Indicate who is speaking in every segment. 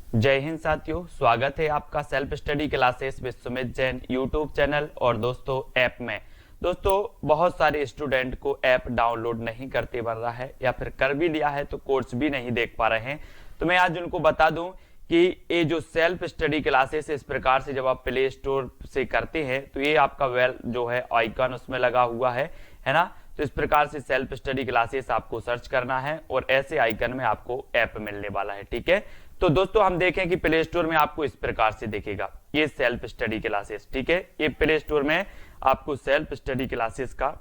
Speaker 1: जय हिंद साथियों, स्वागत है आपका self study classes with Sumit Jain YouTube channel और दोस्तों ऐप में। दोस्तों बहुत सारे स्टूडेंट को ऐप डाउनलोड नहीं करते बन रहा है या फिर कर भी लिया है तो कोर्स भी नहीं देख पा रहे हैं। तो मैं आज उनको बता दूं कि ये जो सेल्फ स्टडी क्लासेस इस प्रकार से जब आप प्ले स्टोर से करते हैं तो ये आपका वेल जो है आइकन उसमें लगा हुआ है ना। तो इस प्रकार से सेल्फ स्टडी क्लासेस आपको सर्च करना है और ऐसे आइकन में आपको ऐप मिलने वाला है। ठीक है, तो दोस्तों हम देखें कि प्ले स्टोर में आपको इस प्रकार से दिखेगा ये सेल्फ स्टडी क्लासेस। ठीक है, ये प्ले स्टोर में आपको सेल्फ स्टडी क्लासेस का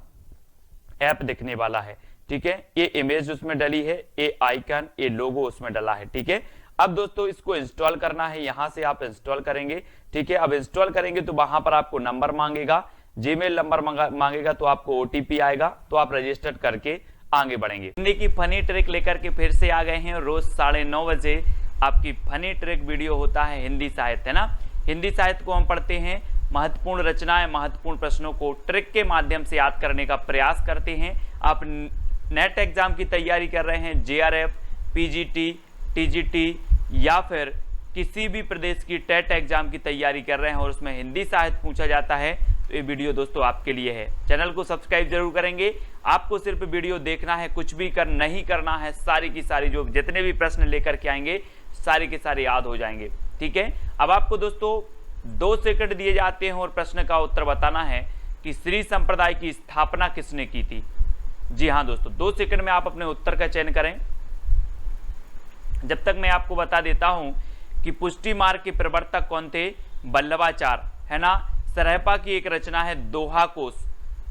Speaker 1: ऐप दिखने वाला है। ठीक है, ये इमेज उसमें डली है, ये आइकन, ये लोगो उसमें डला है। ठीक है, अब दोस्तों इसको इंस्टॉल करना है, यहां से आप इंस्टॉल करेंगे। ठीक है, अब इंस्टॉल करेंगे तो वहां पर आपको नंबर मांगेगा, जीमेल नंबर मांगेगा, तो आपको ओटीपी आएगा, तो आप रजिस्टर करके आगे बढ़ेंगे। हिंदी की फनी ट्रिक लेकर के फिर से आ गए हैं। रोज 9:30 बजे आपकी फनी ट्रिक वीडियो होता है हिंदी साहित्य, है ना। हिंदी साहित्य को हम पढ़ते हैं, महत्वपूर्ण रचनाएं, महत्वपूर्ण प्रश्नों को ट्रिक के माध्यम से याद करने का प्रयास करते हैं। आप नेट एग्जाम की तैयारी कर रहे हैं, जेआरएफ, पीजीटी, टीजीटी या फिर किसी भी प्रदेश की टेट एग्जाम की तैयारी कर रहे हैं और उसमें हिंदी साहित्य पूछा जाता है, तो ये वीडियो दोस्तों आपके लिए है। चैनल को सब्सक्राइब जरूर करेंगे। आपको सिर्फ वीडियो देखना है, कुछ भी नहीं करना है। सारी की सारी जो जितने भी प्रश्न लेकर के आएंगे सारे के सारे याद हो जाएंगे। ठीक है, अब आपको दोस्तों 2 सेकंड दिए जाते हैं और प्रश्न का उत्तर बताना है कि श्री संप्रदाय की स्थापना किसने की थी। जी हाँ दोस्तों, 2 सेकंड में आप अपने उत्तर का चयन करें। जब तक मैं आपको बता देता हूं कि पुष्टि मार्ग के प्रवर्तक कौन थे, वल्लभाचार्य, है ना। सरहपा की एक रचना है दोहा कोश,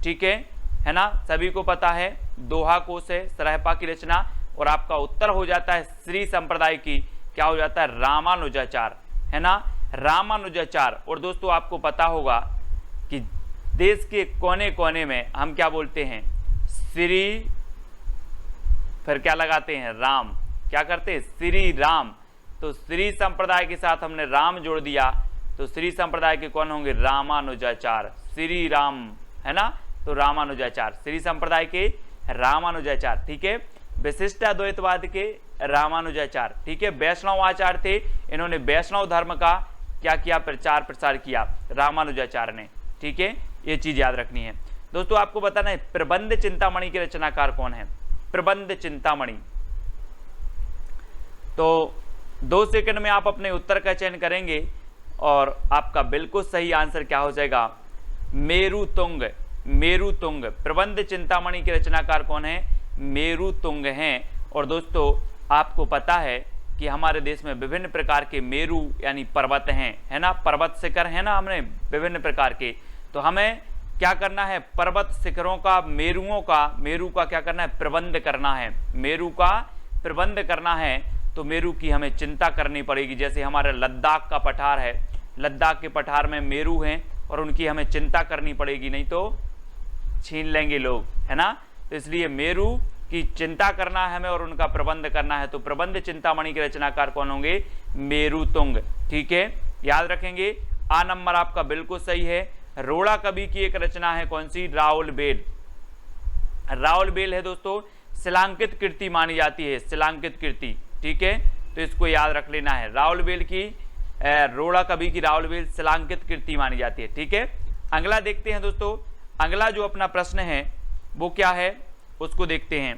Speaker 1: ठीक है ना, सभी को पता है दोहा कोश है सरहपा की रचना। और आपका उत्तर हो जाता है श्री संप्रदाय की, क्या हो जाता है, रामानुजाचार्य, है ना, रामानुजाचार्य। और दोस्तों आपको पता होगा कि देश के कोने कोने में हम क्या बोलते हैं, श्री, फिर क्या लगाते हैं, राम, क्या करते हैं, श्री राम। तो श्री संप्रदाय के साथ हमने राम जोड़ दिया, तो श्री संप्रदाय के कौन होंगे, रामानुजाचार्य, श्री राम, है ना। तो रामानुजाचार्य, श्री संप्रदाय के रामानुजाचार्य। ठीक है, विशिष्ट अद्वैतवाद के रामानुजाचार्य। ठीक है, वैष्णव आचार्य थे, इन्होंने वैष्णव धर्म का क्या किया, प्रचार प्रसार किया रामानुजाचार्य ने। ठीक है, ये चीज याद रखनी है। दोस्तों आपको बताना है प्रबंध चिंतामणि के रचनाकार कौन है, प्रबंध चिंतामणि। तो 2 सेकंड में आप अपने उत्तर का चयन करेंगे और आपका बिल्कुल सही आंसर क्या हो जाएगा, मेरुतुंग, मेरुतुंग। प्रबंध चिंतामणि के रचनाकार कौन है, मेरुतुंग हैं। और दोस्तों आपको पता है कि हमारे देश में विभिन्न प्रकार के मेरु यानी पर्वत हैं, है ना, पर्वत शिखर है ना, हमने विभिन्न प्रकार के। तो हमें क्या करना है, पर्वत शिखरों का, मेरु का क्या करना है, प्रबंध करना है, मेरु का प्रबंध करना है। तो मेरु की हमें चिंता करनी पड़ेगी। जैसे हमारा लद्दाख का पठार है, लद्दाख के पठार में मेरु हैं और उनकी हमें चिंता करनी पड़ेगी, नहीं तो छीन लेंगे लोग, है ना। तो इसलिए मेरु की चिंता करना है हमें और उनका प्रबंध करना है। तो प्रबंध चिंतामणि के रचनाकार कौन होंगे, मेरुतुंग। ठीक है, याद रखेंगे। आ नंबर आपका बिल्कुल सही है। रोड़ा कवि की एक रचना है कौन सी, राउल बेल, राउल बेल है दोस्तों, शिलांकित कृति मानी जाती है, शिलांकित कृति। ठीक है, तो इसको याद रख लेना है, राउल बेल की, रोड़ा कवि की राउल बेल शिलांकित कृति मानी जाती है। ठीक है, अगला देखते हैं दोस्तों। अगला जो अपना प्रश्न है वो क्या है, उसको देखते हैं।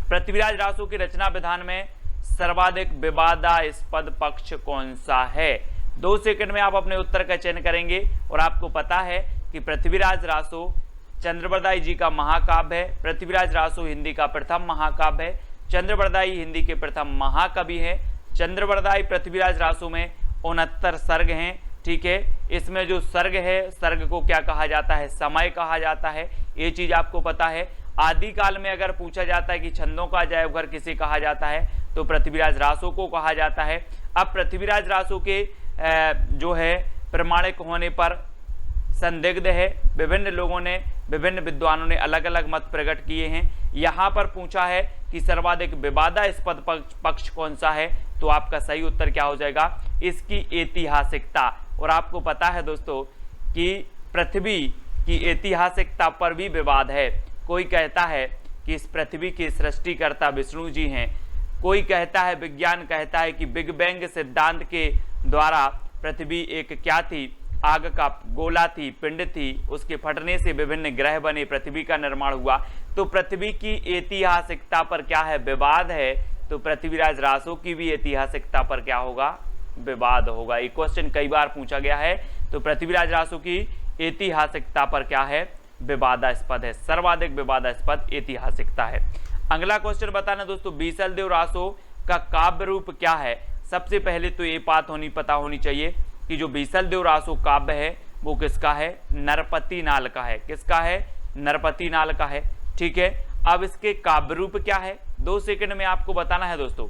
Speaker 1: पृथ्वीराज रासो की रचना विधान में सर्वाधिक विवादास्पद पक्ष कौन सा है। 2 सेकंड में आप अपने उत्तर का चयन करेंगे और आपको पता है कि पृथ्वीराज रासो चंद्रबरदाई जी का महाकाव्य है। पृथ्वीराज रासो हिंदी का प्रथम महाकाव्य है। चंद्रबरदाई हिंदी के प्रथम महाकवि हैं। चंद्रबरदाई पृथ्वीराज रासो में 69 सर्ग हैं। ठीक है, इसमें जो सर्ग है, सर्ग को क्या कहा जाता है, समय कहा जाता है, ये चीज आपको पता है। आदिकाल में अगर पूछा जाता है कि छंदों का अजायबघर किसे कहा जाता है, तो पृथ्वीराज रासो को कहा जाता है। अब पृथ्वीराज रासो के जो है प्रमाणिक होने पर संदिग्ध है, विभिन्न लोगों ने, विभिन्न विद्वानों ने अलग अलग मत प्रकट किए हैं। यहाँ पर पूछा है कि सर्वाधिक विवादास्पद पक्ष कौन सा है, तो आपका सही उत्तर क्या हो जाएगा, इसकी ऐतिहासिकता। और आपको पता है दोस्तों कि पृथ्वी की ऐतिहासिकता पर भी विवाद है। कोई कहता है कि इस पृथ्वी के सृष्टिकर्ता विष्णु जी हैं, कोई कहता है, विज्ञान कहता है कि बिग बैंग सिद्धांत के द्वारा पृथ्वी एक क्या थी, आग का गोला थी, पिंड थी, उसके फटने से विभिन्न ग्रह बने, पृथ्वी का निर्माण हुआ। तो पृथ्वी की ऐतिहासिकता पर क्या है, विवाद है। तो पृथ्वीराज रासो की भी ऐतिहासिकता पर क्या होगा, विवाद होगा। एक क्वेश्चन कई बार पूछा गया है। तो पृथ्वीराज रासो की ऐतिहासिकता पर क्या है, विवादास्पद है, सर्वाधिक विवादास्पद ऐतिहासिकता है। अगला क्वेश्चन बताना दोस्तों, बीसलदेव रासो का काव्य रूप क्या है। सबसे पहले तो ये बात पता होनी चाहिए कि जो बीसलदेव रासो काव्य है वो किसका है, नरपति नाल का है। किसका है, नरपति नाल का है। ठीक है, अब इसके काव्य रूप क्या है, 2 सेकंड में आपको बताना है दोस्तों।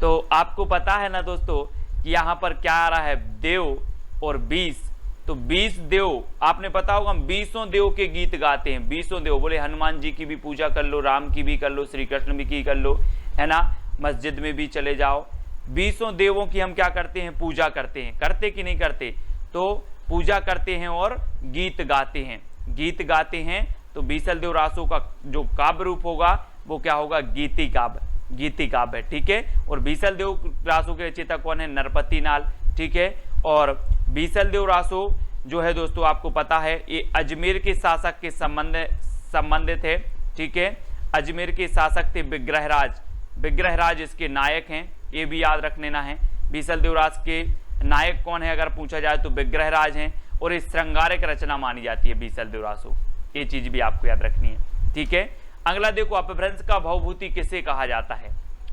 Speaker 1: तो आपको पता है ना दोस्तों कि यहां पर क्या आ रहा है, देव और 20। तो 20 देव, आपने पता होगा 20 देव के गीत गाते हैं। 20 देव बोले, हनुमान जी की भी पूजा कर लो, राम की भी कर लो, श्री कृष्ण भी की कर लो, है ना, मस्जिद में भी चले जाओ। 20 देवों की हम क्या करते हैं, पूजा करते हैं। करते कि नहीं करते, तो पूजा करते हैं और गीत गाते हैं, गीत गाते हैं। तो बीसलदेव रासो का जो काव्य रूप होगा वो क्या होगा, गीति काव्य, गीति काव्य। ठीक है, और बीसलदेव रासो के रचयिता कौन है, नरपति नाल। ठीक है, और बीसलदेव रासो जो है दोस्तों आपको पता है ये अजमेर के शासक के संबंधित है। ठीक है, अजमेर के शासक थे विग्रहराज, विग्रहराज इसके नायक हैं, ये भी याद रख लेना है। बीसलदेव राज के नायक कौन है अगर पूछा जाए तो विग्रहराज हैं, और ये श्रृंगारिक रचना मानी जाती है बीसलदेव रासो, ये चीज भी आपको याद रखनी है। ठीक है, अगला देखो, अपभ्रंश का भवभूति किसे कहा जाता है।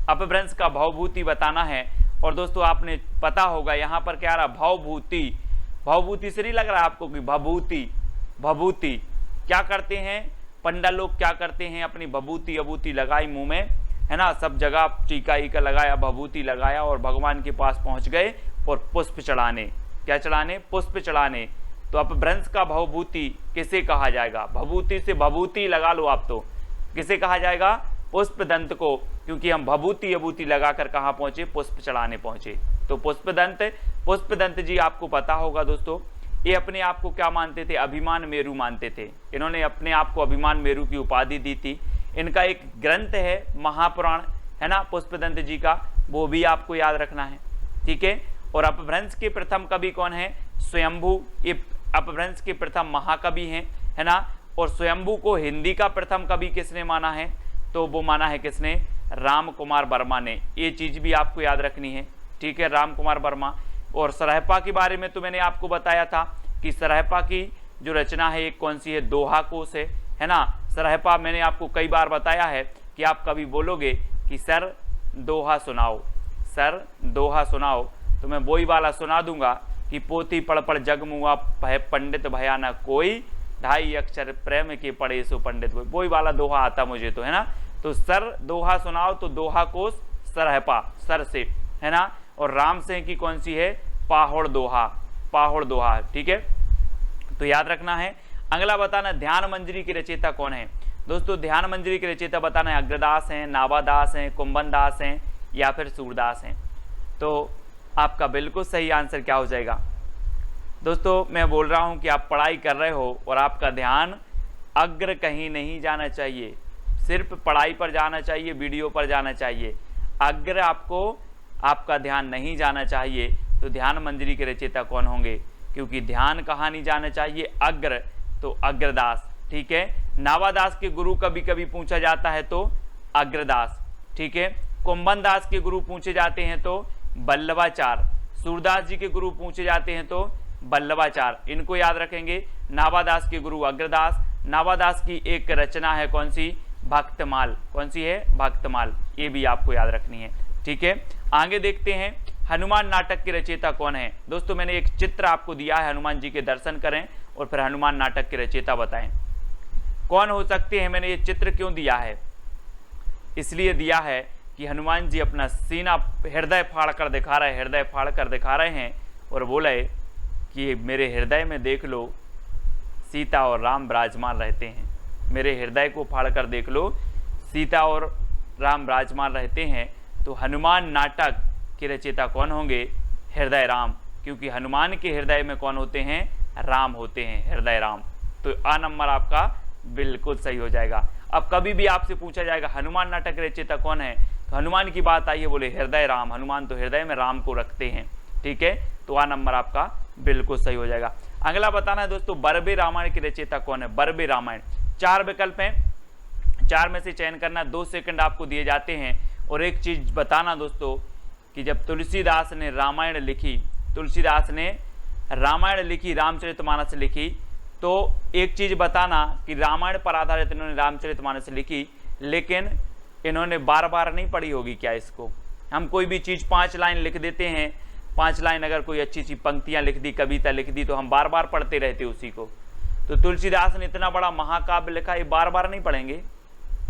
Speaker 1: अपभ्रंश का भवभूति बताना है। और दोस्तों आपने पता होगा यहाँ पर क्या रहा, भवभूति, भवभूति से नहीं लग रहा है आपको कि भभूति, भभूति क्या करते हैं पंडा लोग, क्या करते हैं, अपनी भभूति अभूति लगाई मुंह में, है ना, सब जगह टीका ईका लगाया, भभूति लगाया और भगवान के पास पहुंच गए और पुष्प चढ़ाने, क्या चढ़ाने, पुष्प चढ़ाने। तो अपभ्रंश का भवभूति किसे कहा जाएगा, भभूति से भभूति लगा लो आप, तो किसे कहा जाएगा, पुष्पदंत को, क्योंकि हम भभूति अभूति लगाकर कहाँ पहुंचे, पुष्प चढ़ाने पहुंचे। तो पुष्पदंत, पुष्पदंत जी आपको पता होगा दोस्तों, ये अपने आप को क्या मानते थे, अभिमान मेरु मानते थे। इन्होंने अपने आप को अभिमान मेरु की उपाधि दी थी। इनका एक ग्रंथ है महापुराण, है ना, पुष्पदंत जी का, वो भी आपको याद रखना है। ठीक है, और अपभ्रंश के प्रथम कवि कौन है, स्वयंभू, ये अपभ्रंश के प्रथम महाकवि हैं, है ना। और स्वयंभू को हिंदी का प्रथम कवि किसने माना है, तो वो माना है किसने, राम कुमार वर्मा ने। ये चीज भी आपको याद रखनी है। ठीक है, राम कुमार वर्मा। और सरहपा के बारे में तो मैंने आपको बताया था कि सरहपा की जो रचना है एक कौन सी है, दोहा कोश है ना। सरहपा मैंने आपको कई बार बताया है कि आप कभी बोलोगे कि सर दोहा सुनाओ, सर दोहा सुनाओ, तो मैं वही वाला सुना दूंगा कि पोथी पढ़ पढ़ जग मुआ पंडित भया न कोई, 2.5 अक्षर प्रेम के पढ़े सो पंडित, वही वाला दोहा आता मुझे तो, है ना। तो सर दोहा सुनाओ, तो दोहा कोश सरहपा, सर से, है ना। और राम सिंह की कौन सी है, पाहोड़ दोहा, पाहोड़ दोहा। ठीक है, तो याद रखना है। अगला बताना, ध्यान मंजरी की रचयिता कौन है। दोस्तों ध्यान मंजरी के रचयिता बताना है, अग्रदास हैं, नावादास हैं, कुंभन दास हैं या फिर सूरदास हैं। तो आपका बिल्कुल सही आंसर क्या हो जाएगा। दोस्तों मैं बोल रहा हूं कि आप पढ़ाई कर रहे हो और आपका ध्यान अग्र कहीं नहीं जाना चाहिए, सिर्फ पढ़ाई पर जाना चाहिए, वीडियो पर जाना चाहिए। अग्र आपको, आपका ध्यान नहीं जाना चाहिए। तो ध्यान मंजरी के रचयिता कौन होंगे, क्योंकि ध्यान कहाँ नहीं जाना चाहिए, अग्र, तो अग्रदास। ठीक है, नावादास के गुरु कभी कभी पूछा जाता है तो अग्रदास। ठीक है, कुंभन दास के गुरु पूछे जाते हैं तो बल्लवाचार, सूरदास जी के गुरु पूछे जाते हैं तो बल्लवाचार, इनको याद रखेंगे। नावादास के गुरु अग्रदास। नावादास की एक रचना है कौन सी, भक्तमाल, कौन सी है, भक्तमाल, ये भी आपको याद रखनी है। ठीक है, आगे देखते हैं, हनुमान नाटक के रचयिता कौन है। दोस्तों मैंने एक चित्र आपको दिया है, हनुमान जी के दर्शन करें और फिर हनुमान नाटक के रचयिता बताएं कौन हो सकते हैं। मैंने ये चित्र क्यों दिया है, इसलिए दिया है कि हनुमान जी अपना सीना हृदय फाड़ कर दिखा रहे, हृदय फाड़ कर दिखा रहे हैं और बोले कि मेरे हृदय में देख लो सीता और राम विराजमान रहते हैं। मेरे हृदय को फाड़ कर देख लो, सीता और राम विराजमान रहते हैं। तो हनुमान नाटक के रचयिता कौन होंगे, हृदय राम, क्योंकि हनुमान के हृदय में कौन होते हैं, राम होते हैं, हृदय राम। तो आ नंबर आपका बिल्कुल सही हो जाएगा। अब कभी भी आपसे पूछा जाएगा हनुमान नाटक रचयिता कौन है, तो हनुमान की बात आई है, बोले हृदय राम, हनुमान तो हृदय में राम को रखते हैं। ठीक है, तो आ नंबर आपका बिल्कुल सही हो जाएगा। अगला बताना है दोस्तों बरबे रामायण की रचयिता कौन है। बरबे रामायण 4 विकल्प हैं, 4 में से चयन करना, 2 सेकंड आपको दिए जाते हैं। और एक चीज बताना दोस्तों कि जब तुलसीदास ने रामायण लिखी, तुलसीदास ने रामायण लिखी, रामचरितमानस लिखी, तो एक चीज बताना कि रामायण पर आधारित इन्होंने रामचरितमानस लिखी, लेकिन इन्होंने बार बार नहीं पढ़ी होगी क्या इसको। हम कोई भी चीज 5 लाइन लिख देते हैं, 5 लाइन अगर कोई अच्छी सी पंक्तियां लिख दी, कविता लिख दी, तो हम बार बार पढ़ते रहते उसी को। तो तुलसीदास ने इतना बड़ा महाकाव्य लिखा, ये बार बार नहीं पढ़ेंगे,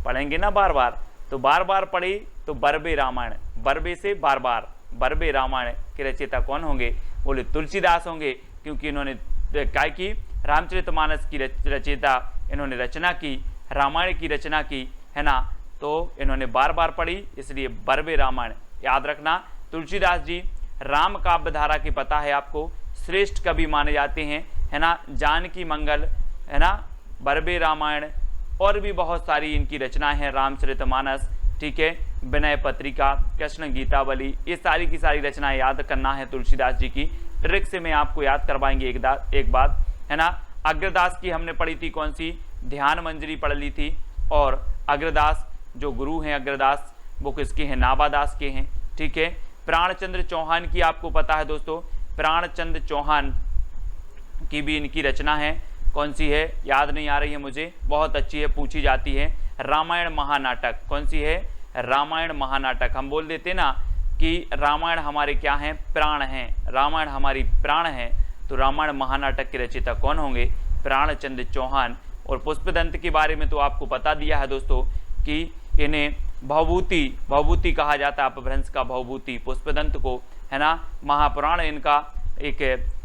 Speaker 1: पढ़ेंगे ना बार बार, तो बार बार पढ़ी तो बरबे रामायण, बरबे से बार बार, बरबे रामायण के रचयिता कौन होंगे, बोले तुलसीदास होंगे, क्योंकि इन्होंने क्या की, रामचरितमानस की रचयिता इन्होंने रचना की, रामायण की रचना की, है ना, तो इन्होंने बार बार पढ़ी, इसलिए बरबे रामायण। याद रखना तुलसीदास जी राम काव्य धारा की पता है आपको, श्रेष्ठ कवि माने जाते हैं, है ना, जानकी मंगल, है ना, बरबे रामायण और भी बहुत सारी इनकी रचनाएं हैं, रामचरितमानस, ठीक है, विनय पत्रिका, कृष्ण गीतावली, ये सारी की सारी रचनाएं याद करना है तुलसीदास जी की। ट्रिक से मैं आपको याद करवाएंगे एक बात, है ना। अग्रदास की हमने पढ़ी थी कौन सी, ध्यान मंजरी पढ़ ली थी, और अग्रदास जो गुरु हैं अग्रदास वो किसके हैं, नाभादास के हैं। ठीक है, प्राणचंद्र चौहान की आपको पता है दोस्तों, प्राणचंद्र चौहान की भी इनकी रचना है, कौन सी है याद नहीं आ रही है मुझे, बहुत अच्छी है, पूछी जाती है, रामायण महानाटक। कौन सी है, रामायण महानाटक। हम बोल देते ना कि रामायण हमारे क्या हैं, प्राण हैं, रामायण हमारी प्राण है, तो रामायण महानाटक के रचयिता कौन होंगे, प्राणचंद्र चौहान। और पुष्पदंत के बारे में तो आपको बता दिया है दोस्तों कि इन्हें भवभूति कहा जाता है, अपभ्रंश का भवभूति पुष्पदंत को, है ना। महापुराण इनका एक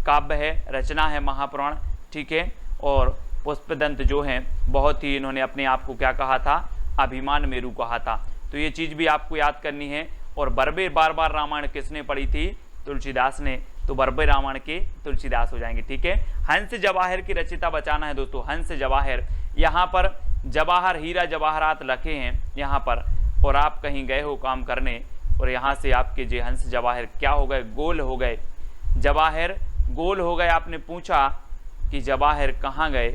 Speaker 1: काव्य है, रचना है महापुराण। ठीक है, और पुष्पदंत जो हैं बहुत ही इन्होंने अपने आप को क्या कहा था, अभिमान मेरु कहा था। तो ये चीज़ भी आपको याद करनी है। और बरबे बार बार रामायण किसने पढ़ी थी, तुलसीदास ने, तो बरबे रामायण के तुलसीदास हो जाएंगे। ठीक है, हंस जवाहर की रचयिता बचाना है दोस्तों, हंस जवाहर। यहाँ पर जवाहर हीरा जवाहरात रखे हैं यहाँ पर, और आप कहीं गए हो काम करने और यहाँ से आपके जो हंस जवाहर क्या हो गए, गोल हो गए, जवाहर गोल हो गए। आपने पूछा कि जवाहर कहाँ गए,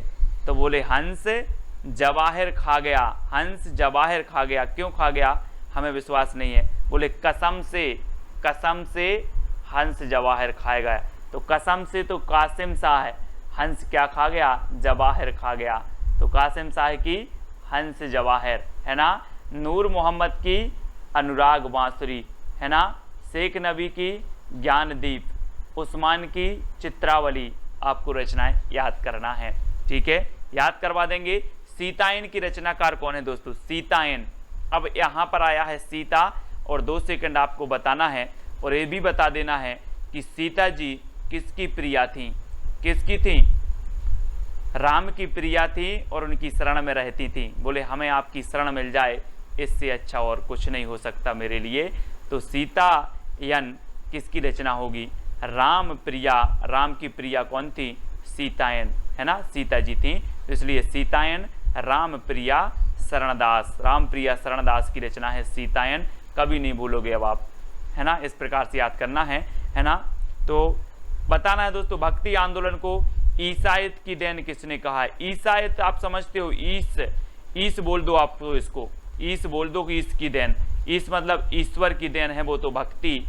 Speaker 1: तो बोले हंस जवाहर खा गया, हंस जवाहर खा गया। क्यों खा गया हमें विश्वास नहीं है, बोले कसम से हंस जवाहर खाए गया। तो कसम से तो कासिम शाह है, हंस क्या खा गया, जवाहर खा गया। तो कासिम शाह की हंस जवाहर, है ना। नूर मोहम्मद की अनुराग बांसुरी, है ना। शेख नबी की ज्ञानदीप, उस्मान की चित्रावली, आपको रचनाएं याद करना है। ठीक है, याद करवा देंगे। सीतायन की रचनाकार कौन है दोस्तों, सीतायन। अब यहाँ पर आया है सीता, और 2 सेकंड आपको बताना है, और ये भी बता देना है कि सीता जी किसकी प्रिया थी, किसकी थी, राम की प्रिया थी, और उनकी शरण में रहती थी। बोले हमें आपकी शरण मिल जाए, इससे अच्छा और कुछ नहीं हो सकता मेरे लिए। तो सीतायन किसकी रचना होगी, राम प्रिया, राम की प्रिया कौन थी, सीतायन, है ना, सीता जी थी। तो इसलिए सीतायन राम प्रिया शरणदास, राम प्रिया शरणदास की रचना है सीतायन, कभी नहीं भूलोगे अब आप, है ना। इस प्रकार से याद करना है ना। तो बताना है दोस्तों, भक्ति आंदोलन को ईसाइत की देन किसने कहा है। ईसाइत आप समझते हो, ईस बोल दो आप, तो इसको ईस बोल दो कि ईस की देन, ईस मतलब ईश्वर की देन है, वो तो भक्ति।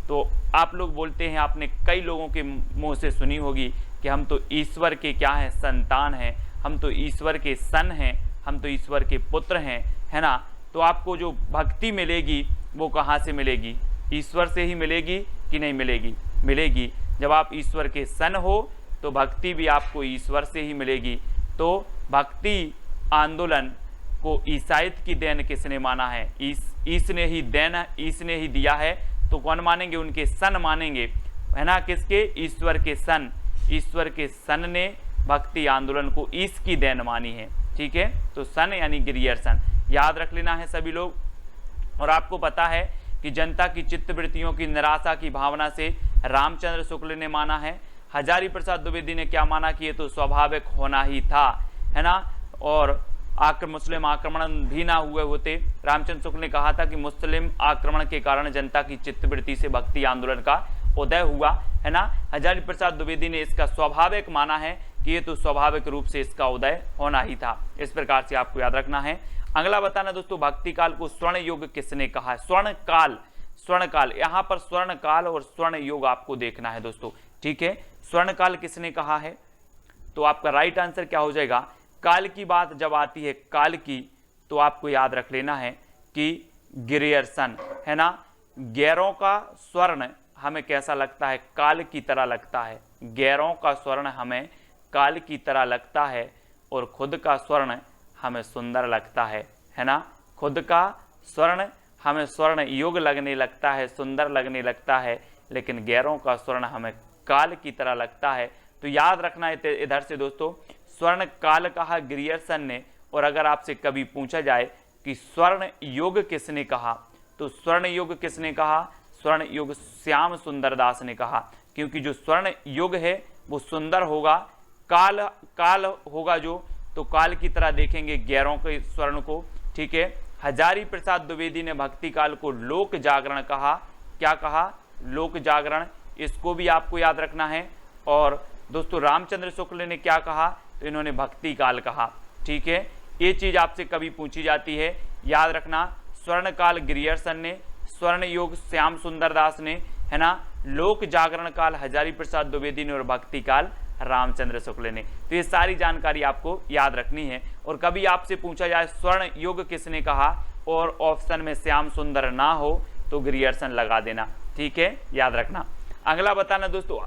Speaker 1: तो आप लोग बोलते हैं, आपने कई लोगों के मुंह से सुनी होगी कि हम तो ईश्वर के क्या हैं, संतान हैं, हम तो ईश्वर के सन हैं, हम तो ईश्वर के पुत्र हैं, है ना। तो आपको जो भक्ति मिलेगी वो कहाँ से मिलेगी, ईश्वर से ही मिलेगी कि नहीं मिलेगी, मिलेगी। जब आप ईश्वर के सन हो तो भक्ति भी आपको ईश्वर से ही मिलेगी। तो भक्ति आंदोलन को ईसाइत की देन किसने माना है, ईस ने ही देन, ईस ने ही दिया है। तो कौन मानेंगे, उनके सन मानेंगे, है ना, किसके, ईश्वर के सन। ईश्वर के सन ने भक्ति आंदोलन को ईस की देन मानी है। ठीक है, तो सन यानी गिरियर्सन, याद रख लेना है सभी लोग। और आपको पता है कि जनता की चित्तवृत्तियों की निराशा की भावना से रामचंद्र शुक्ल ने माना है। हजारी प्रसाद द्विवेदी ने क्या माना कि ये तो स्वाभाविक होना ही था, है ना। और मुस्लिम आक्रमण भी ना हुए होते। रामचंद्र शुक्ल ने कहा था कि मुस्लिम आक्रमण के कारण जनता की चित्तवृत्ति से भक्ति आंदोलन का उदय हुआ, है ना। हजारी प्रसाद द्विवेदी ने इसका स्वाभाविक माना है कि ये तो स्वाभाविक रूप से इसका उदय होना ही था। इस प्रकार से आपको याद रखना है। अगला बताना दोस्तों, भक्ति काल को स्वर्ण युग किसने कहा है? स्वर्ण काल, यहाँ पर स्वर्ण काल और स्वर्ण युग आपको देखना है दोस्तों, ठीक है। स्वर्ण काल किसने कहा है? तो आपका राइट आंसर क्या हो जाएगा? काल की बात जब आती है काल की, तो आपको याद रख लेना है कि ग्रियर्सन, है ना। गैरों का स्वर्ण हमें कैसा लगता है? काल की तरह लगता है। गैरों का स्वर्ण हमें काल की तरह लगता है और खुद का स्वर्ण हमें सुंदर लगता है ना। खुद का स्वर्ण हमें स्वर्ण युग लगने लगता है, सुंदर लगने लगता है, लेकिन गैरों का स्वर्ण हमें काल की तरह लगता है। तो याद रखना है इधर से दोस्तों, स्वर्ण काल कहा ग्रियर्सन ने। और अगर आपसे कभी पूछा जाए कि स्वर्ण युग किसने कहा, तो स्वर्ण युग किसने कहा? स्वर्ण युग श्याम सुंदर दास ने कहा, क्योंकि जो स्वर्ण युग है वो सुंदर होगा। काल होगा जो, तो काल की तरह देखेंगे गैरों के स्वर्ण को, ठीक है। हजारी प्रसाद द्विवेदी ने भक्ति काल को लोक जागरण कहा। क्या कहा? लोक जागरण। इसको भी आपको याद रखना है। और दोस्तों रामचंद्र शुक्ल ने क्या कहा? तो इन्होंने भक्ति काल कहा, ठीक है। ये चीज आपसे कभी पूछी जाती है, याद रखना। स्वर्ण काल ग्रियर्सन ने, स्वर्ण युग श्याम सुंदर दास ने, है ना। लोक जागरण काल हजारी प्रसाद द्विवेदी ने और भक्ति काल रामचंद्र शुक्ल ने। तो ये सारी जानकारी आपको याद रखनी है। और कभी आपसे पूछा जाए स्वर्ण युग किसने कहा और ऑप्शन में श्याम सुंदर ना हो तो ग्रियर्सन लगा देना, ठीक है, याद रखना। अगला बताना दोस्तों,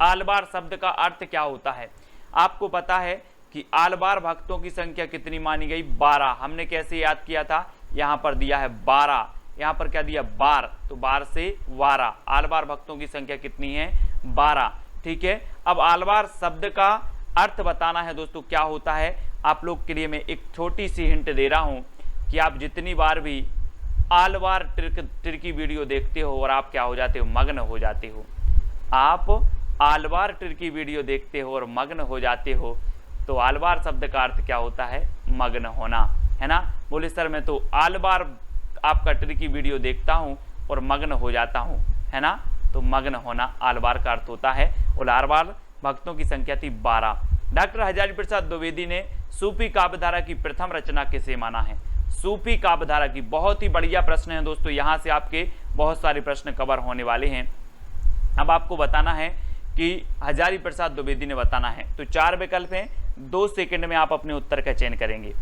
Speaker 1: आलवार शब्द का अर्थ क्या होता है? आपको पता है कि आलवार भक्तों की संख्या कितनी मानी गई? 12। हमने कैसे याद किया था? यहाँ पर दिया है 12, यहाँ पर क्या दिया? 12, तो 12 से 12। आलवार भक्तों की संख्या कितनी है? 12, ठीक है। अब आलवार शब्द का अर्थ बताना है दोस्तों, क्या होता है। आप लोग के लिए मैं एक छोटी सी हिंट दे रहा हूं कि आप जितनी बार भी आलवार ट्रिकी वीडियो देखते हो और आप क्या हो जाते हो? मग्न हो जाते हो। आप आलवार ट्रिकी वीडियो देखते हो और मग्न हो जाते हो, तो आलवार शब्द का अर्थ क्या होता है? मग्न होना, है ना। बोले सर मैं तो आलवार आपका ट्रिकी वीडियो देखता हूं और मग्न हो जाता हूं, है ना। तो मग्न होना आलवार का अर्थ होता है। और आलवार भक्तों की संख्या थी 12। डॉक्टर हजारी प्रसाद द्विवेदी ने सूफी काव्यधारा की प्रथम रचना किसे माना है? सूफी काव्यधारा की, बहुत ही बढ़िया प्रश्न है दोस्तों, यहाँ से आपके बहुत सारे प्रश्न कवर होने वाले हैं। अब आपको बताना है कि हजारी प्रसाद द्विवेदी ने बताना है। तो 4 विकल्प हैं, 2 सेकंड में आप अपने उत्तर का चयन करेंगे।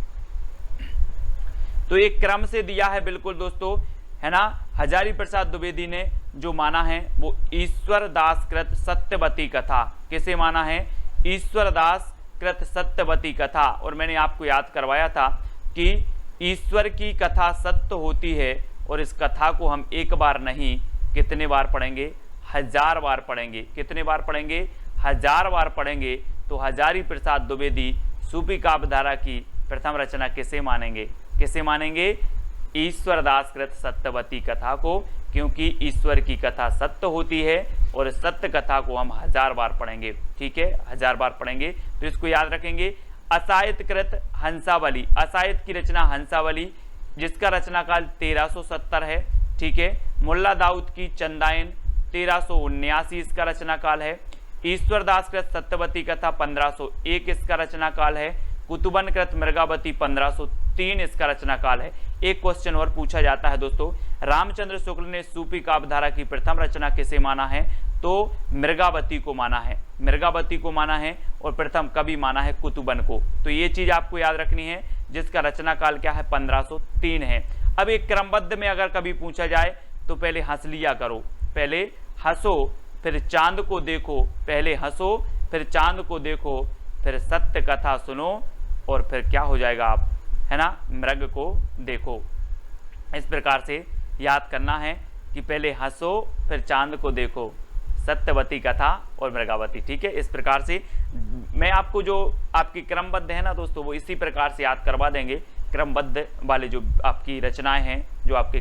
Speaker 1: तो एक क्रम से दिया है बिल्कुल दोस्तों, है ना। हजारी प्रसाद द्विवेदी ने जो माना है वो ईश्वर दास कृत सत्यवती कथा। किसे माना है? ईश्वर दास कृत सत्यवती कथा। और मैंने आपको याद करवाया था कि ईश्वर की कथा सत्य होती है और इस कथा को हम एक बार नहीं, कितने बार पढ़ेंगे? 1000 बार पढ़ेंगे। कितने बार पढ़ेंगे? 1000 बार पढ़ेंगे। तो हजारी प्रसाद द्विवेदी सूफी काव्यधारा की प्रथम रचना किसे मानेंगे? किसे मानेंगे? ईश्वर दास कृत सत्यवती कथा को, क्योंकि ईश्वर की कथा सत्य होती है और इस सत्य कथा को हम 1000 बार पढ़ेंगे, ठीक है, 1000 बार पढ़ेंगे। तो इसको याद रखेंगे। असायत कृत हंसावली, असायत की रचना हंसावली, जिसका रचना काल 1370 है, ठीक है। मुल्ला दाऊद की चंदायन 1379 इसका रचना काल है। ईश्वर दास कृत सत्यवती कथा 1501 इसका रचना काल है। कुतुबन कृत मृगावती 1503 इसका रचना काल है। एक क्वेश्चन और पूछा जाता है दोस्तों, रामचंद्र शुक्ल ने सूफी काव्यधारा की प्रथम रचना किसे माना है? तो मृगावती को माना है, मृगावती को माना है। और प्रथम कभी माना है? कुतुबन को। तो ये चीज आपको याद रखनी है, जिसका रचना काल क्या है? 1503 है। अब एक क्रमबद्ध में अगर कभी पूछा जाए तो पहले हंस लिया करो, पहले हंसो फिर चांद को देखो, पहले हंसो फिर चांद को देखो, फिर सत्य कथा सुनो और फिर क्या हो जाएगा आप, है ना, मृग को देखो। इस प्रकार से याद करना है कि पहले हंसो फिर चांद को देखो, सत्यवती कथा और मृगावती, ठीक है। इस प्रकार से मैं आपको जो आपकी क्रमबद्ध है ना दोस्तों, वो इसी प्रकार से याद करवा देंगे। क्रमबद्ध वाले जो आपकी रचनाएं हैं, जो आपके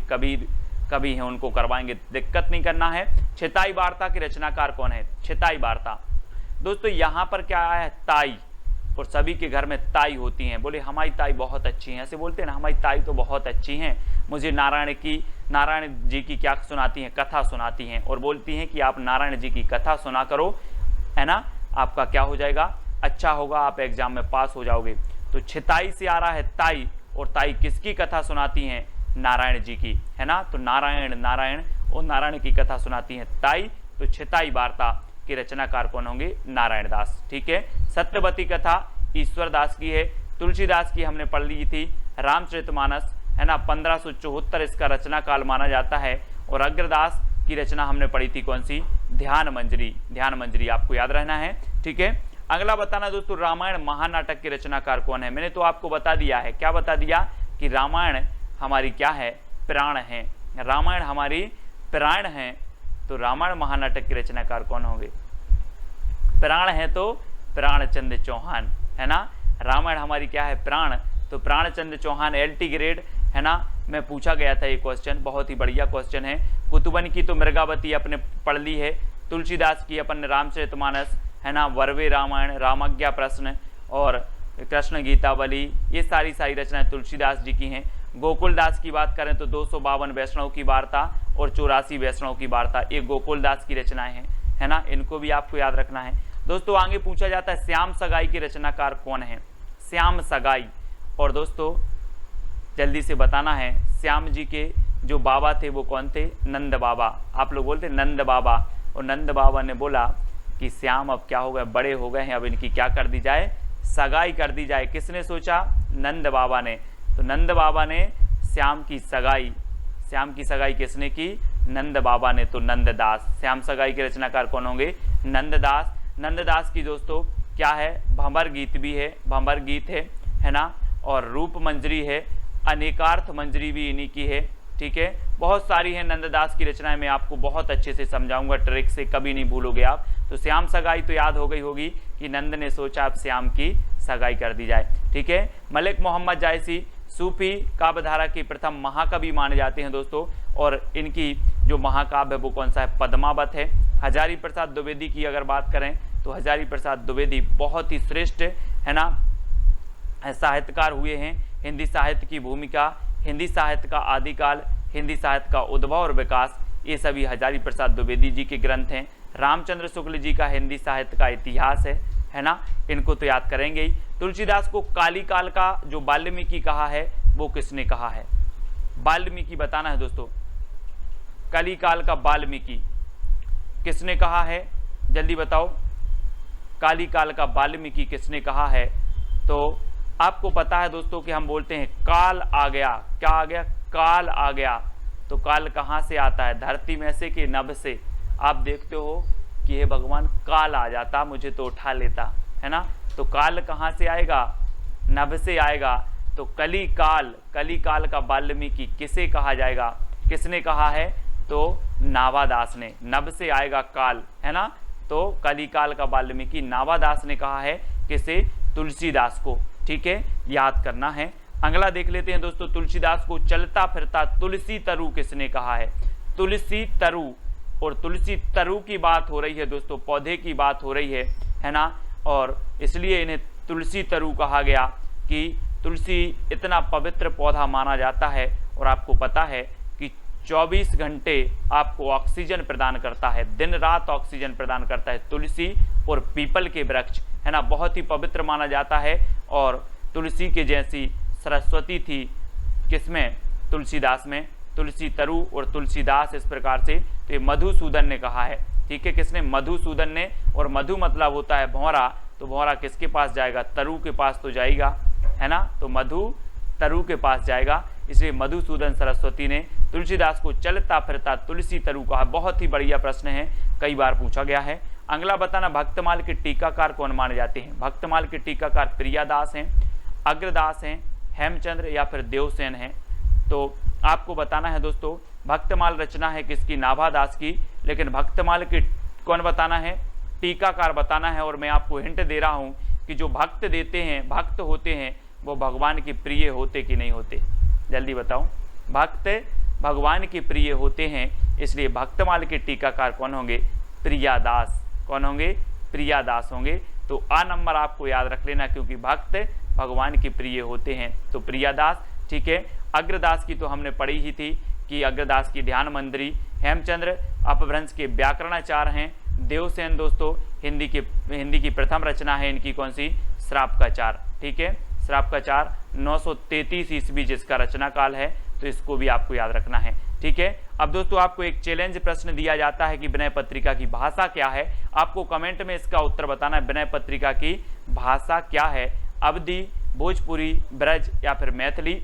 Speaker 1: कवि हैं, उनको करवाएंगे, दिक्कत नहीं करना है। छिताई वार्ता की रचनाकार कौन है? छिताई वार्ता दोस्तों, यहाँ पर क्या आया है? ताई, और सभी के घर में ताई होती हैं। बोले हमारी ताई बहुत अच्छी हैं, ऐसे बोलते हैं ना, हमारी ताई तो बहुत अच्छी हैं, मुझे नारायण जी की क्या सुनाती हैं, कथा सुनाती हैं, और बोलती हैं कि आप नारायण जी की कथा सुना करो, है ना, आपका क्या हो जाएगा, अच्छा होगा, आप एग्जाम में पास हो जाओगे। तो छिताई से आ रहा है ताई, और ताई किसकी कथा सुनाती हैं, नारायण जी की, है ना। तो नारायण नारायण और नारायण की कथा सुनाती हैं ताई। तो छिताई वार्ता के रचनाकार कौन होंगे, नारायण दास। ठीक है। सत्यवती कथा ईश्वर दास की है। तुलसीदास की हमने पढ़ ली थी। रामचरितमानस, है ना, 1574 इसका रचना काल माना जाता है। और अग्रदास की रचना हमने पढ़ी थी कौन सी, ध्यान मंजरी। ध्यान मंजरी आपको याद रहना है। ठीक है। अगला बताना दोस्तों, रामायण महानाटक के रचनाकार कौन है। मैंने तो आपको बता दिया है, क्या बता दिया, कि रामायण हमारी क्या है, प्राण है, रामायण हमारी प्राण है। तो रामायण महानाटक के रचनाकार कौन होंगे, प्राण है तो प्राणचंद्र चौहान, है ना। रामायण हमारी क्या है, प्राण, तो प्राणचंद्र चौहान LT ग्रेड, है ना, में पूछा गया था ये क्वेश्चन, बहुत ही बढ़िया क्वेश्चन है। कुतुबन की तो मृगावती अपने पढ़ ली है। तुलसीदास की अपन रामचरितमानस, है ना, वर्वे रामायण, रामाज्ञा प्रश्न और कृष्ण गीतावली, ये सारी रचनाएं तुलसीदास जी की हैं। गोकुलदास की बात करें तो 252 वैष्णव की वार्ता और 84 वैष्णव की वार्ता, ये गोकुलदास की रचनाएं हैं, है ना, इनको भी आपको याद रखना है। दोस्तों आगे पूछा जाता है श्याम सगाई के रचनाकार कौन है, श्याम सगाई। और दोस्तों जल्दी से बताना है, श्याम जी के जो बाबा थे वो कौन थे, नंद बाबा। आप लोग बोलते नंद बाबा, और नंद बाबा ने बोला कि श्याम अब क्या हो गए, बड़े हो गए हैं, अब इनकी क्या कर दी जाए, सगाई कर दी जाए। किसने सोचा, नंद बाबा ने। तो नंद बाबा ने श्याम की सगाई किसने की, नंद बाबा ने। तो नंददास, श्याम सगाई के रचनाकार कौन होंगे, नंददास। नंददास की दोस्तों क्या है, भंवर गीत भी है, भंवर गीत है ना, और रूप मंजरी है, अनेकार्थ मंजरी भी इन्हीं की है। ठीक है। बहुत सारी है नंददास की रचनाएं, मैं आपको बहुत अच्छे से समझाऊंगा, ट्रिक से कभी नहीं भूलोगे आप। तो श्याम सगाई तो याद हो गई होगी कि नंद ने सोचा अब श्याम की सगाई कर दी जाए। ठीक है। मलिक मोहम्मद जायसी सूफी काव्यधारा की प्रथम महाकवि माने जाते हैं दोस्तों, और इनकी जो महाकाव्य है वो कौन सा है, पद्मावत है। हजारी प्रसाद द्विवेदी की अगर बात करें तो हजारी प्रसाद द्विवेदी बहुत ही श्रेष्ठ, है ना, साहित्यकार हुए हैं। हिंदी साहित्य की भूमिका, हिंदी साहित्य का आदिकाल, हिंदी साहित्य का उद्भव और विकास, ये सभी हजारी प्रसाद द्विवेदी जी के ग्रंथ हैं। रामचंद्र शुक्ल जी का हिंदी साहित्य का इतिहास है ना, इनको तो याद करेंगे ही। तुलसीदास को काली काल का जो वाल्मीकि कहा है वो किसने कहा है, वाल्मीकि बताना है दोस्तों, काली काल का वाल्मीकि किसने कहा है, जल्दी बताओ, काली काल का वाल्मीकि किसने कहा है। तो आपको पता है दोस्तों कि हम बोलते हैं काल आ गया, क्या आ गया, काल आ गया। तो काल कहाँ से आता है, धरती में से कि नभ से। आप देखते हो कि हे भगवान काल आ जाता मुझे तो उठा लेता, है ना। तो काल कहाँ से आएगा, नभ से आएगा। तो कली काल का वाल्मीकि किसे कहा जाएगा, किसने कहा है, तो नावादास ने। नभ से आएगा काल, है ना। तो कली काल का वाल्मीकि नावादास ने कहा है, किसे, तुलसीदास को। ठीक है, याद करना है। अगला देख लेते हैं दोस्तों, तुलसीदास को चलता फिरता तुलसी तरु किसने कहा है, तुलसी तरु। और तुलसी तरु की बात हो रही है दोस्तों, पौधे की बात हो रही है ना, और इसलिए इन्हें तुलसी तरु कहा गया कि तुलसी इतना पवित्र पौधा माना जाता है। और आपको पता है कि 24 घंटे आपको ऑक्सीजन प्रदान करता है, दिन रात ऑक्सीजन प्रदान करता है तुलसी और पीपल के वृक्ष, है ना, बहुत ही पवित्र माना जाता है। और तुलसी के जैसी सरस्वती थी किसमें, तुलसीदास में। तुलसी तरु और तुलसीदास इस प्रकार से, तो ये मधुसूदन ने कहा है। ठीक है, किसने, मधुसूदन ने। और मधु मतलब होता है भौरा, तो भौरा किसके पास जाएगा, तरु के पास तो जाएगा, है ना। तो मधु तरु के पास जाएगा, इसलिए मधुसूदन सरस्वती ने तुलसीदास को चलता फिरता तुलसी तरु कहा। बहुत ही बढ़िया प्रश्न है, कई बार पूछा गया है। अगला बताना, भक्तमाल के टीकाकार कौन माने जाते हैं। भक्तमाल के टीकाकार प्रियादास हैं, अग्रदास हैं, हेमचंद्र या फिर देवसेन हैं। तो आपको बताना है दोस्तों, भक्तमाल रचना है किसकी, नाभादास की। लेकिन भक्तमाल के कौन बताना है, टीकाकार बताना है। और मैं आपको हिंट दे रहा हूं कि जो भक्त देते हैं, भक्त होते हैं, वो भगवान के प्रिय होते कि नहीं होते, जल्दी बताओ। भक्त भगवान के प्रिय होते हैं, इसलिए भक्तमाल के टीकाकार कौन होंगे, प्रियादास। कौन होंगे, प्रियादास होंगे। तो आ नंबर आपको याद रख लेना, क्योंकि भक्त भगवान के प्रिय होते हैं। तो प्रियादास, ठीक है। अग्रदास की तो हमने पढ़ी ही थी कि अग्रदास की ध्यान मंदिरी। हेमचंद्र अपभ्रंश के व्याकरणाचार्य हैं। देवसेन दोस्तों हिंदी की प्रथम रचना है इनकी कौन सी, श्राप का चार, ठीक है। श्राप का चार 933 ईस्वी जिसका रचना काल है, तो इसको भी आपको याद रखना है, ठीक है। अब दोस्तों आपको एक चैलेंज प्रश्न दिया जाता है कि विनय पत्रिका की भाषा क्या है। आपको कमेंट में इसका उत्तर बताना है, विनय पत्रिका की भाषा क्या है, अवधी, भोजपुरी, ब्रज या फिर मैथिली।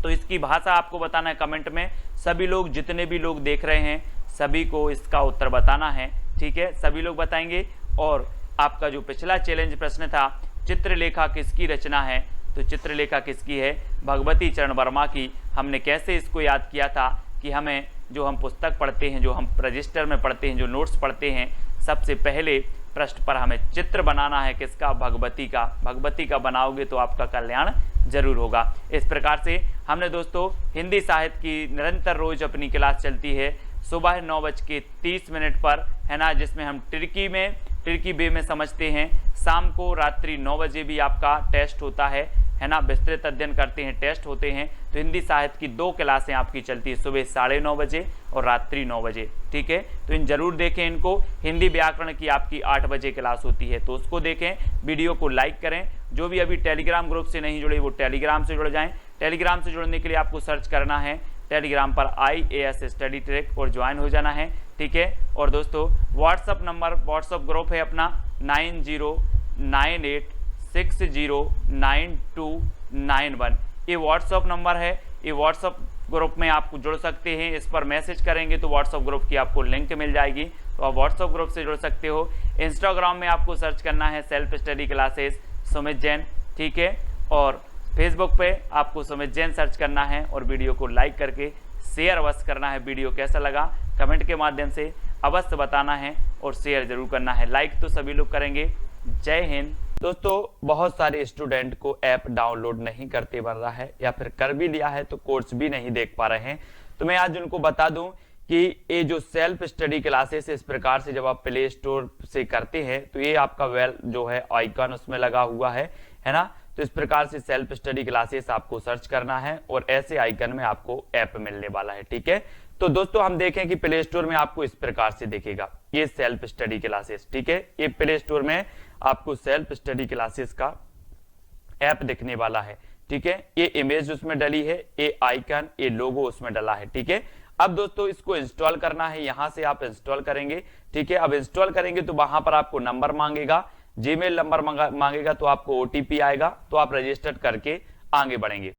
Speaker 1: तो इसकी भाषा आपको बताना है कमेंट में। सभी लोग, जितने भी लोग देख रहे हैं, सभी को इसका उत्तर बताना है, ठीक है। सभी लोग बताएंगे। और आपका जो पिछला चैलेंज प्रश्न था, चित्रलेखा किसकी रचना है, तो चित्रलेखा किसकी है, भगवती चरण वर्मा की। हमने कैसे इसको याद किया था कि हमें जो हम पुस्तक पढ़ते हैं, जो हम रजिस्टर में पढ़ते हैं, जो नोट्स पढ़ते हैं, सबसे पहले पृष्ठ पर हमें चित्र बनाना है किसका, भगवती का। भगवती का बनाओगे तो आपका कल्याण जरूर होगा। इस प्रकार से हमने दोस्तों हिंदी साहित्य की निरंतर रोज अपनी क्लास चलती है सुबह 9:30 पर, है ना, जिसमें हम टर्की वे में समझते हैं। शाम को रात्रि 9 बजे भी आपका टेस्ट होता है ना, विस्तृत अध्ययन करते हैं, टेस्ट होते हैं। तो हिंदी साहित्य की 2 क्लासें आपकी चलती है, सुबह 9:30 बजे और रात्रि 9 बजे, ठीक है। तो इन जरूर देखें इनको। हिंदी व्याकरण की आपकी 8 बजे क्लास होती है, तो उसको देखें। वीडियो को लाइक करें। जो भी अभी टेलीग्राम ग्रुप से नहीं जुड़े वो टेलीग्राम से जुड़ जाएं। टेलीग्राम से जुड़ने के लिए आपको सर्च करना है टेलीग्राम पर IAS स्टडी ट्रैक और ज्वाइन हो जाना है, ठीक है। और दोस्तों व्हाट्सअप ग्रुप है अपना 9098609291। ये व्हाट्सअप नंबर है। ये व्हाट्सअप ग्रुप में आप जुड़ सकते हैं। इस पर मैसेज करेंगे तो व्हाट्सअप ग्रुप की आपको लिंक मिल जाएगी, तो आप व्हाट्सअप ग्रुप से जुड़ सकते हो। इंस्टाग्राम में आपको सर्च करना है self study classes Sumit Jain, ठीक है। और फेसबुक पे आपको सुमित जैन सर्च करना है और वीडियो को लाइक करके शेयर अवश्य करना है। वीडियो कैसा लगा कमेंट के माध्यम से अवश्य बताना है और शेयर जरूर करना है। लाइक तो सभी लोग करेंगे। जय हिंद। दोस्तों बहुत सारे स्टूडेंट को ऐप डाउनलोड नहीं करते बन रहा है, या फिर कर भी लिया है तो कोर्स भी नहीं देख पा रहे हैं। तो मैं आज उनको बता दूं कि ये जो सेल्फ स्टडी क्लासेस इस प्रकार से जब आप प्ले स्टोर से करते हैं तो ये आपका जो है आइकन उसमें लगा हुआ है ना। तो इस प्रकार से सेल्फ स्टडी क्लासेस आपको सर्च करना है और ऐसे आइकन में आपको ऐप मिलने वाला है, ठीक है। तो दोस्तों हम देखें कि प्ले स्टोर में आपको इस प्रकार से दिखेगा ये सेल्फ स्टडी क्लासेस, ठीक है। ये प्ले स्टोर में आपको सेल्फ स्टडी क्लासेस का ऐप दिखने वाला है, ठीक है। ये इमेज उसमें डली है, ये आइकन, ये लोगो उसमें डला है, ठीक है। अब दोस्तों इसको इंस्टॉल करना है, यहां से आप इंस्टॉल करेंगे, ठीक है। अब इंस्टॉल करेंगे तो वहां पर आपको नंबर मांगेगा, जीमेल नंबर मांगेगा, तो आपको OTP आएगा, तो आप रजिस्टर करके आगे बढ़ेंगे।